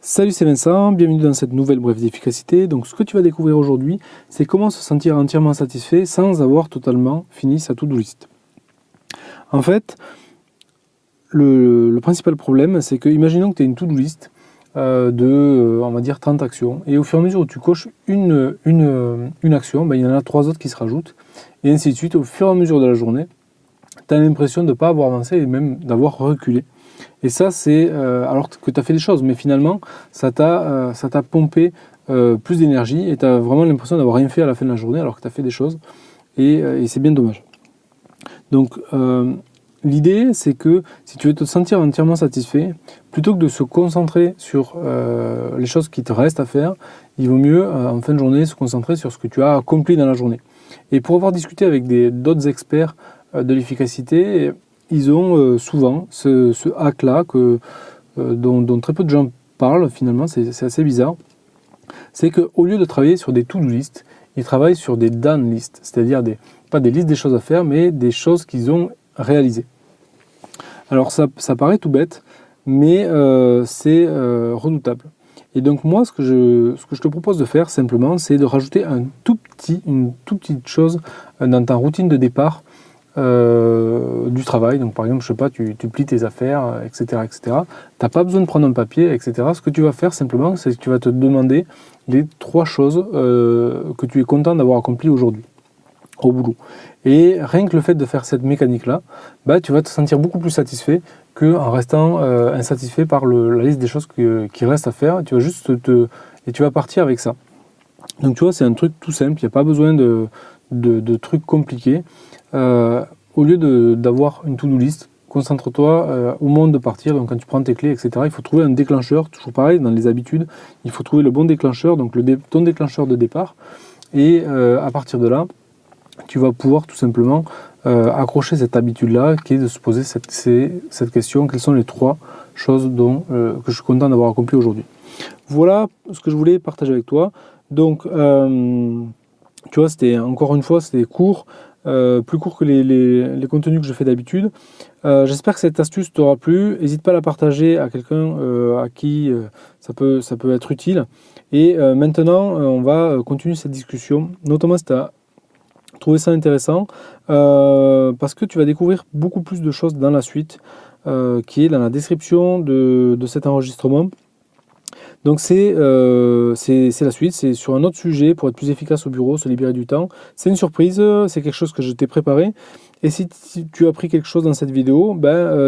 Salut, c'est Vincent, bienvenue dans cette nouvelle brève d'efficacité. Donc ce que tu vas découvrir aujourd'hui, c'est comment se sentir entièrement satisfait sans avoir totalement fini sa to-do list. En fait, le principal problème, c'est que, imaginons que tu as une to-do list on va dire 30 actions, et au fur et à mesure où tu coches une action, il y en a 3 autres qui se rajoutent, et ainsi de suite. Au fur et à mesure de la journée, tu as l'impression de ne pas avoir avancé et même d'avoir reculé. Et ça, c'est alors que tu as fait des choses, mais finalement, ça t'a pompé plus d'énergie et tu as vraiment l'impression d'avoir rien fait à la fin de la journée alors que tu as fait des choses. Et c'est bien dommage. Donc, l'idée, c'est que si tu veux te sentir entièrement satisfait, plutôt que de se concentrer sur les choses qui te restent à faire, il vaut mieux, en fin de journée, se concentrer sur ce que tu as accompli dans la journée. Et pour avoir discuté avec d'autres experts de l'efficacité, ils ont souvent ce hack-là dont très peu de gens parlent finalement, c'est assez bizarre. C'est qu'au lieu de travailler sur des to-do list, ils travaillent sur des done list, c'est-à-dire pas des listes des choses à faire, mais des choses qu'ils ont réalisées. Alors ça paraît tout bête, mais c'est redoutable. Et donc moi, ce que je te propose de faire simplement, c'est de rajouter une toute petite chose dans ta routine de départ du travail. Donc par exemple, je sais pas, tu plies tes affaires, etc. Tu n'as pas besoin de prendre un papier, etc. Ce que tu vas faire simplement, c'est que tu vas te demander les 3 choses que tu es content d'avoir accomplies aujourd'hui au boulot. Et rien que le fait de faire cette mécanique-là, tu vas te sentir beaucoup plus satisfait qu'en restant insatisfait par la liste des choses qui restent à faire. Tu vas juste et tu vas partir avec ça. Donc tu vois, c'est un truc tout simple, il n'y a pas besoin de trucs compliqués. Au lieu d'avoir une to-do list, concentre-toi au moment de partir. Donc quand tu prends tes clés, etc., il faut trouver un déclencheur. Toujours pareil, dans les habitudes, il faut trouver le bon déclencheur, donc ton déclencheur de départ. Et à partir de là, tu vas pouvoir tout simplement accrocher cette habitude-là, qui est de se poser cette question: quelles sont les 3 choses que je suis content d'avoir accompli aujourd'hui? Voilà ce que je voulais partager avec toi. Donc, tu vois, encore une fois, c'était court. Plus court que les contenus que je fais d'habitude. J'espère que cette astuce t'aura plu. N'hésite pas à la partager à quelqu'un à qui ça peut être utile. Et maintenant, on va continuer cette discussion, notamment si tu as trouvé ça intéressant, parce que tu vas découvrir beaucoup plus de choses dans la suite, qui est dans la description de cet enregistrement. Donc c'est la suite, c'est sur un autre sujet pour être plus efficace au bureau, se libérer du temps. C'est une surprise, c'est quelque chose que je t'ai préparé. Et si tu as appris quelque chose dans cette vidéo,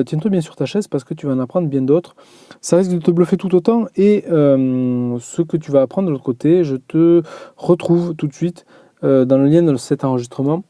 tiens-toi bien sur ta chaise parce que tu vas en apprendre bien d'autres. Ça risque de te bluffer tout autant. Et ce que tu vas apprendre de l'autre côté, je te retrouve tout de suite dans le lien de cet enregistrement